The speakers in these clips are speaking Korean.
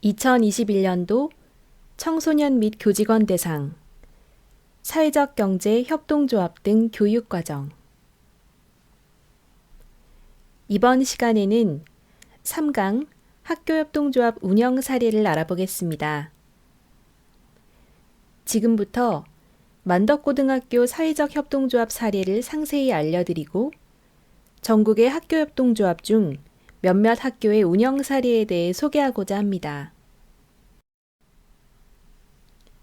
2021년도 청소년 및 교직원 대상, 사회적 경제 협동조합 등 교육과정. 이번 시간에는 3강 학교협동조합 운영 사례를 알아보겠습니다. 지금부터 만덕고등학교 사회적 협동조합 사례를 상세히 알려드리고 전국의 학교협동조합 중 몇몇 학교의 운영 사례에 대해 소개하고자 합니다.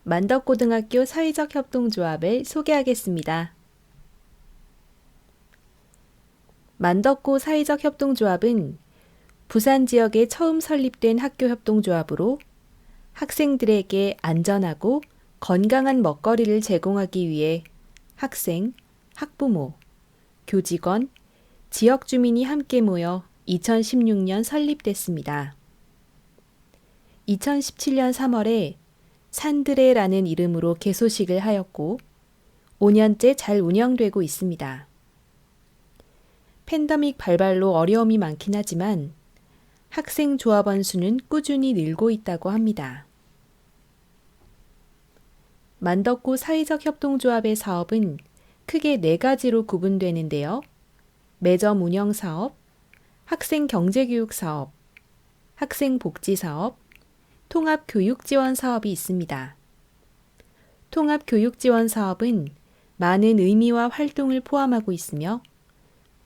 만덕고등학교 사회적 협동조합을 소개하겠습니다. 만덕고 사회적 협동조합은 부산 지역에 처음 설립된 학교협동조합으로 학생들에게 안전하고 건강한 먹거리를 제공하기 위해 학생, 학부모, 교직원, 지역 주민이 함께 모여 2016년 설립됐습니다. 2017년 3월에 산드레라는 이름으로 개소식을 하였고 5년째 잘 운영되고 있습니다. 팬데믹 발발로 어려움이 많긴 하지만 학생 조합원 수는 꾸준히 늘고 있다고 합니다. 만덕고 사회적 협동조합의 사업은 크게 4가지로 구분되는데요. 매점 운영 사업, 학생 경제교육 사업, 학생 복지 사업, 통합 교육 지원 사업이 있습니다. 통합 교육 지원 사업은 많은 의미와 활동을 포함하고 있으며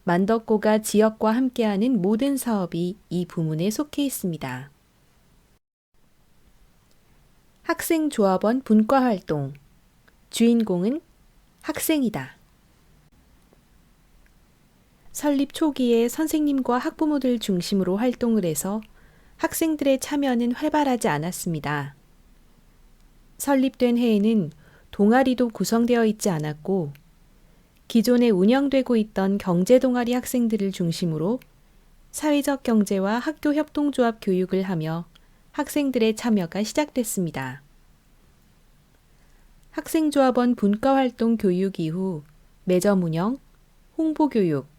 만덕고가 지역과 함께하는 모든 사업이 이 부문에 속해 있습니다. 학생 조합원 분과 활동, 주인공은 학생이다. 설립 초기에 선생님과 학부모들 중심으로 활동을 해서 학생들의 참여는 활발하지 않았습니다. 설립된 해에는 동아리도 구성되어 있지 않았고 기존에 운영되고 있던 경제동아리 학생들을 중심으로 사회적 경제와 학교 협동조합 교육을 하며 학생들의 참여가 시작됐습니다. 학생조합원 분과활동 교육 이후 매점 운영, 홍보교육,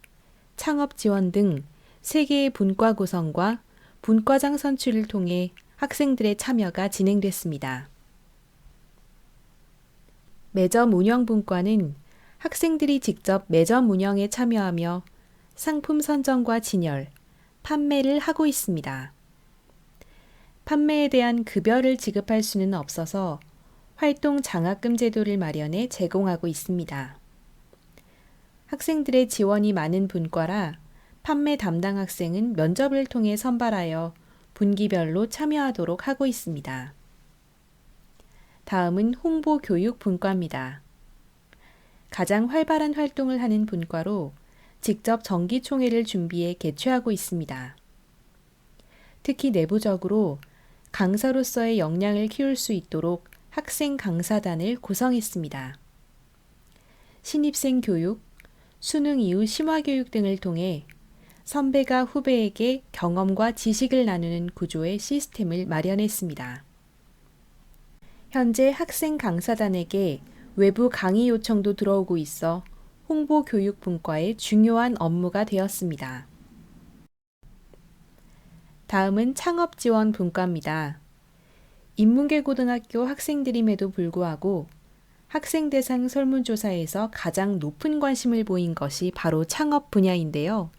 창업 지원 등 3개의 분과 구성과 분과장 선출을 통해 학생들의 참여가 진행됐습니다. 매점 운영 분과는 학생들이 직접 매점 운영에 참여하며 상품 선정과 진열, 판매를 하고 있습니다. 판매에 대한 급여를 지급할 수는 없어서 활동 장학금 제도를 마련해 제공하고 있습니다. 학생들의 지원이 많은 분과라 판매 담당 학생은 면접을 통해 선발하여 분기별로 참여하도록 하고 있습니다. 다음은 홍보 교육 분과입니다. 가장 활발한 활동을 하는 분과로 직접 정기총회를 준비해 개최하고 있습니다. 특히 내부적으로 강사로서의 역량을 키울 수 있도록 학생 강사단을 구성했습니다. 신입생 교육, 수능 이후 심화교육 등을 통해 선배가 후배에게 경험과 지식을 나누는 구조의 시스템을 마련했습니다. 현재 학생 강사단에게 외부 강의 요청도 들어오고 있어 홍보교육 분과의 중요한 업무가 되었습니다. 다음은 창업 지원 분과입니다. 인문계 고등학교 학생들임에도 불구하고 학생 대상 설문조사에서 가장 높은 관심을 보인 것이 바로 창업 분야인데요.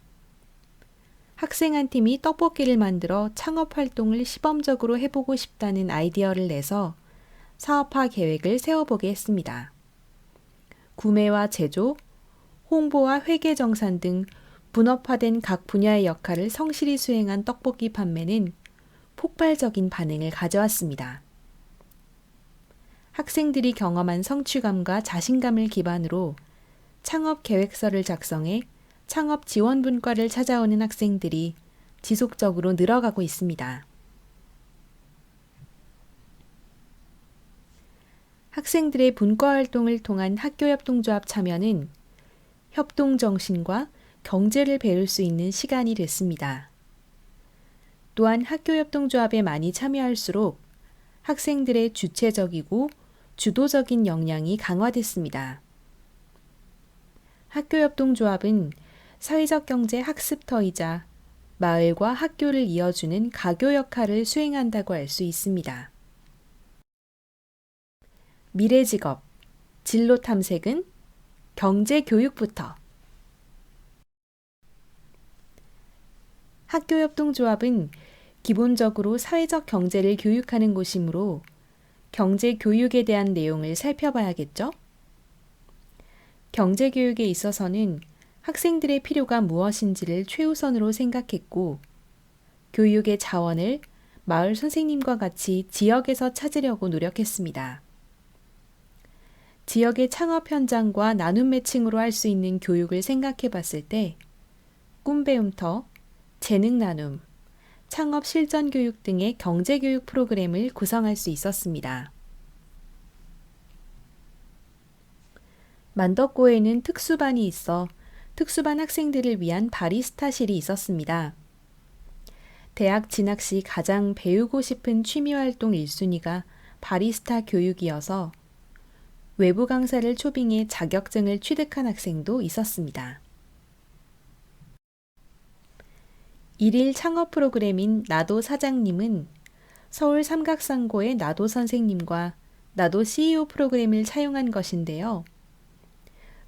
학생 한 팀이 떡볶이를 만들어 창업 활동을 시범적으로 해보고 싶다는 아이디어를 내서 사업화 계획을 세워보게 했습니다. 구매와 제조, 홍보와 회계 정산 등 분업화된 각 분야의 역할을 성실히 수행한 떡볶이 판매는 폭발적인 반응을 가져왔습니다. 학생들이 경험한 성취감과 자신감을 기반으로 창업 계획서를 작성해 창업 지원 분과를 찾아오는 학생들이 지속적으로 늘어가고 있습니다. 학생들의 분과 활동을 통한 학교협동조합 참여는 협동정신과 경제를 배울 수 있는 시간이 됐습니다. 또한 학교협동조합에 많이 참여할수록 학생들의 주체적이고 주도적인 역량이 강화됐습니다. 학교협동조합은 사회적 경제 학습터이자 마을과 학교를 이어주는 가교 역할을 수행한다고 할 수 있습니다. 미래 직업, 진로 탐색은 경제 교육부터. 학교협동조합은 기본적으로 사회적 경제를 교육하는 곳이므로 경제 교육에 대한 내용을 살펴봐야겠죠? 경제 교육에 있어서는 학생들의 필요가 무엇인지를 최우선으로 생각했고, 교육의 자원을 마을 선생님과 같이 지역에서 찾으려고 노력했습니다. 지역의 창업 현장과 나눔 매칭으로 할 수 있는 교육을 생각해 봤을 때, 꿈배움터, 재능 나눔, 창업 실전 교육 등의 경제 교육 프로그램을 구성할 수 있었습니다. 만덕고에는 특수반이 있어 특수반 학생들을 위한 바리스타실이 있었습니다. 대학 진학 시 가장 배우고 싶은 취미활동 1순위가 바리스타 교육이어서 외부 강사를 초빙해 자격증을 취득한 학생도 있었습니다. 일일 창업 프로그램인 나도 사장님은 서울 삼각상고의 나도 선생님과 나도 CEO 프로그램을 차용한 것인데요.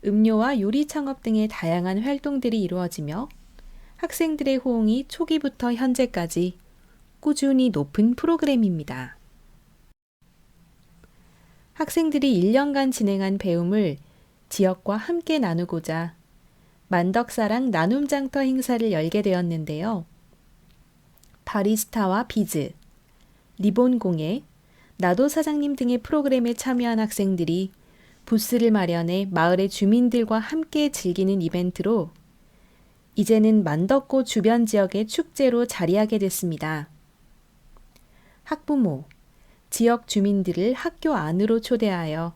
음료와 요리 창업 등의 다양한 활동들이 이루어지며 학생들의 호응이 초기부터 현재까지 꾸준히 높은 프로그램입니다. 학생들이 1년간 진행한 배움을 지역과 함께 나누고자 만덕사랑 나눔장터 행사를 열게 되었는데요. 바리스타와 비즈, 리본 공예, 나도 사장님 등의 프로그램에 참여한 학생들이 부스를 마련해 마을의 주민들과 함께 즐기는 이벤트로 이제는 만덕고 주변 지역의 축제로 자리하게 됐습니다. 학부모, 지역 주민들을 학교 안으로 초대하여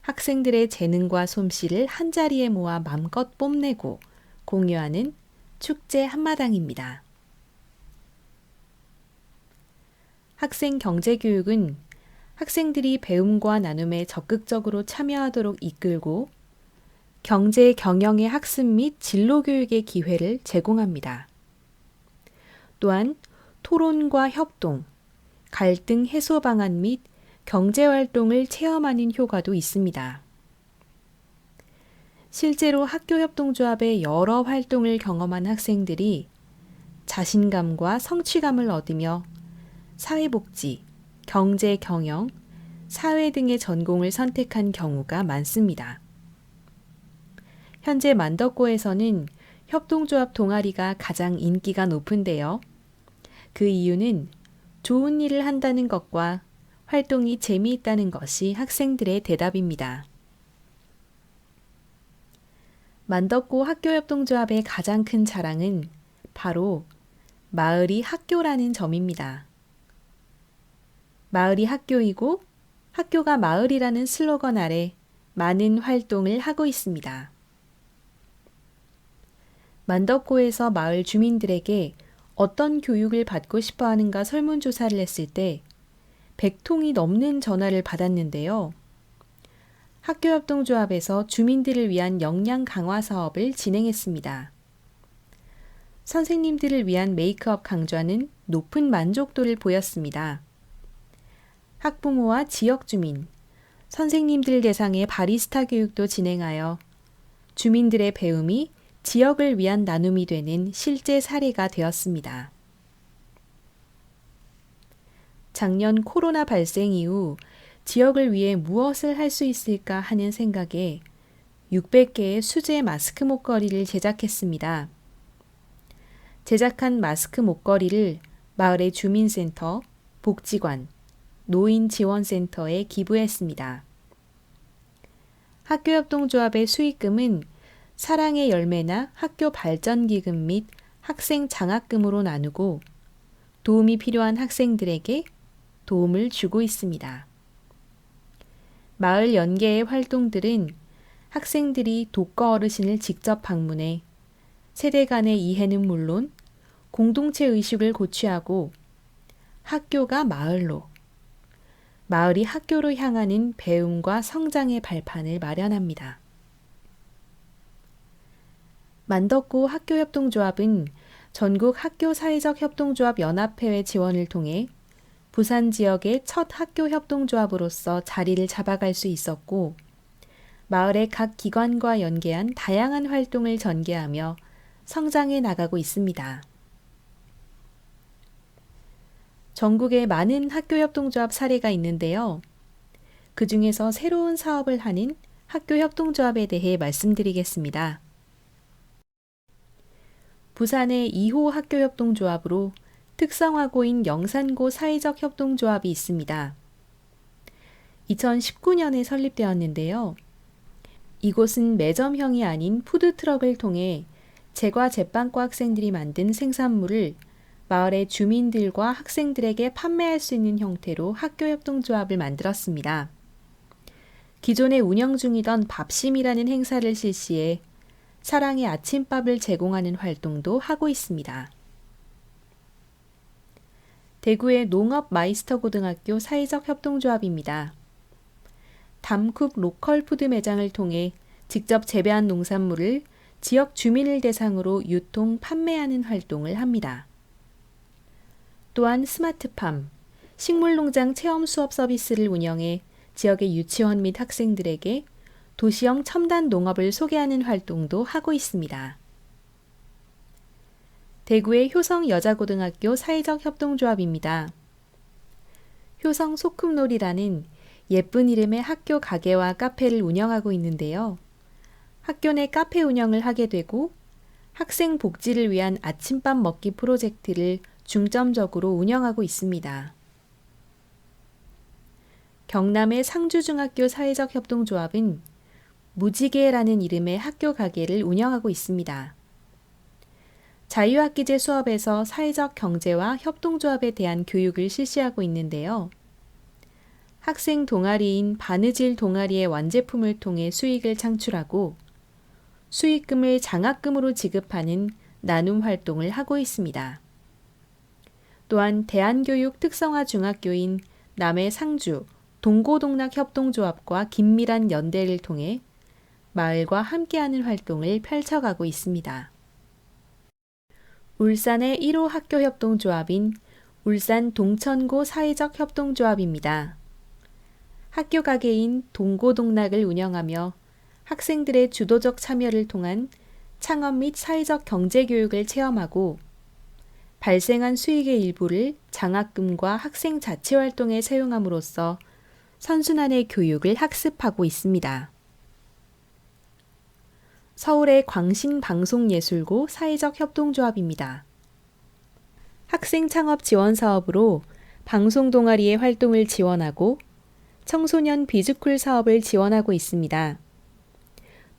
학생들의 재능과 솜씨를 한자리에 모아 맘껏 뽐내고 공유하는 축제 한마당입니다. 학생 경제교육은 학생들이 배움과 나눔에 적극적으로 참여하도록 이끌고 경제 경영의 학습 및 진로 교육의 기회를 제공합니다. 또한 토론과 협동, 갈등 해소 방안 및 경제 활동을 체험하는 효과도 있습니다. 실제로 학교협동조합의 여러 활동을 경험한 학생들이 자신감과 성취감을 얻으며 사회복지, 경제 경영, 사회 등의 전공을 선택한 경우가 많습니다. 현재 만덕고에서는 협동조합 동아리가 가장 인기가 높은데요. 그 이유는 좋은 일을 한다는 것과 활동이 재미있다는 것이 학생들의 대답입니다. 만덕고 학교협동조합의 가장 큰 자랑은 바로 마을이 학교라는 점입니다. 마을이 학교이고 학교가 마을이라는 슬로건 아래 많은 활동을 하고 있습니다. 만덕고에서 마을 주민들에게 어떤 교육을 받고 싶어 하는가 설문조사를 했을 때 100통이 넘는 전화를 받았는데요. 학교협동조합에서 주민들을 위한 역량 강화 사업을 진행했습니다. 선생님들을 위한 메이크업 강좌는 높은 만족도를 보였습니다. 학부모와 지역 주민, 선생님들 대상의 바리스타 교육도 진행하여 주민들의 배움이 지역을 위한 나눔이 되는 실제 사례가 되었습니다. 작년 코로나 발생 이후 지역을 위해 무엇을 할 수 있을까 하는 생각에 600개의 수제 마스크 목걸이를 제작했습니다. 제작한 마스크 목걸이를 마을의 주민센터, 복지관, 노인지원센터에 기부했습니다. 학교협동조합의 수익금은 사랑의 열매나 학교 발전기금 및 학생 장학금으로 나누고 도움이 필요한 학생들에게 도움을 주고 있습니다. 마을 연계의 활동들은 학생들이 독거 어르신을 직접 방문해 세대 간의 이해는 물론 공동체 의식을 고취하고 학교가 마을로, 마을이 학교로 향하는 배움과 성장의 발판을 마련합니다. 만덕고 학교협동조합은 전국 학교 사회적 협동조합 연합회의 지원을 통해 부산 지역의 첫 학교 협동조합으로서 자리를 잡아갈 수 있었고, 마을의 각 기관과 연계한 다양한 활동을 전개하며 성장해 나가고 있습니다. 전국에 많은 학교협동조합 사례가 있는데요. 그 중에서 새로운 사업을 하는 학교협동조합에 대해 말씀드리겠습니다. 부산의 2호 학교협동조합으로 특성화고인 영산고 사회적 협동조합이 있습니다. 2019년에 설립되었는데요. 이곳은 매점형이 아닌 푸드트럭을 통해 제과 제빵과 학생들이 만든 생산물을 마을의 주민들과 학생들에게 판매할 수 있는 형태로 학교협동조합을 만들었습니다. 기존에 운영 중이던 밥심이라는 행사를 실시해 사랑의 아침밥을 제공하는 활동도 하고 있습니다. 대구의 농업 마이스터 고등학교 사회적 협동조합입니다. 담쿡 로컬 푸드 매장을 통해 직접 재배한 농산물을 지역 주민을 대상으로 유통, 판매하는 활동을 합니다. 또한 스마트팜, 식물농장 체험 수업 서비스를 운영해 지역의 유치원 및 학생들에게 도시형 첨단 농업을 소개하는 활동도 하고 있습니다. 대구의 효성 여자고등학교 사회적 협동조합입니다. 효성 소꿉놀이라는 예쁜 이름의 학교 가게와 카페를 운영하고 있는데요. 학교 내 카페 운영을 하게 되고 학생 복지를 위한 아침밥 먹기 프로젝트를 중점적으로 운영하고 있습니다. 경남의 상주중학교 사회적 협동조합은 무지개라는 이름의 학교 가게를 운영하고 있습니다. 자유학기제 수업에서 사회적 경제와 협동조합에 대한 교육을 실시하고 있는데요. 학생 동아리인 바느질 동아리의 완제품을 통해 수익을 창출하고 수익금을 장학금으로 지급하는 나눔 활동을 하고 있습니다. 또한 대한교육 특성화 중학교인 남해 상주 동고동락협동조합과 긴밀한 연대를 통해 마을과 함께하는 활동을 펼쳐가고 있습니다. 울산의 1호 학교협동조합인 울산 동천고 사회적 협동조합입니다. 학교 가게인 동고동락을 운영하며 학생들의 주도적 참여를 통한 창업 및 사회적 경제교육을 체험하고 발생한 수익의 일부를 장학금과 학생 자치활동에 사용함으로써 선순환의 교육을 학습하고 있습니다. 서울의 광신방송예술고 사회적 협동조합입니다. 학생 창업 지원 사업으로 방송 동아리의 활동을 지원하고 청소년 비즈쿨 사업을 지원하고 있습니다.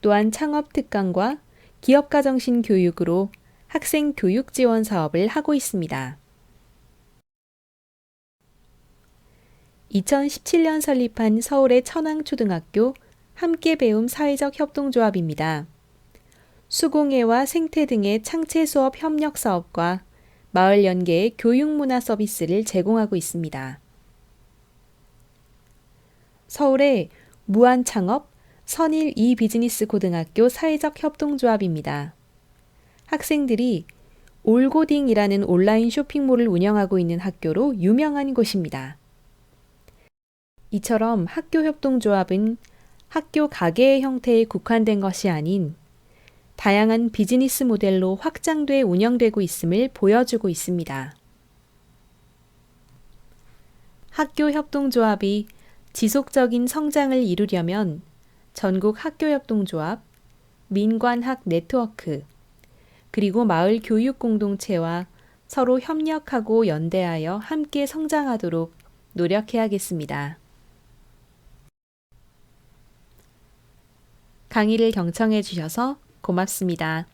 또한 창업 특강과 기업가 정신 교육으로 학생 교육 지원 사업을 하고 있습니다. 2017년 설립한 서울의 천왕초등학교 함께 배움 사회적 협동조합입니다. 수공예와 생태 등의 창체 수업 협력 사업과 마을 연계의 교육문화 서비스를 제공하고 있습니다. 서울의 무한창업 선일 이비즈니스 고등학교 사회적 협동조합입니다. 학생들이 올고딩이라는 온라인 쇼핑몰을 운영하고 있는 학교로 유명한 곳입니다. 이처럼 학교협동조합은 학교 가게의 형태에 국한된 것이 아닌 다양한 비즈니스 모델로 확장돼 운영되고 있음을 보여주고 있습니다. 학교협동조합이 지속적인 성장을 이루려면 전국 학교협동조합, 민관학 네트워크, 그리고 마을 교육 공동체와 서로 협력하고 연대하여 함께 성장하도록 노력해야겠습니다. 강의를 경청해 주셔서 고맙습니다.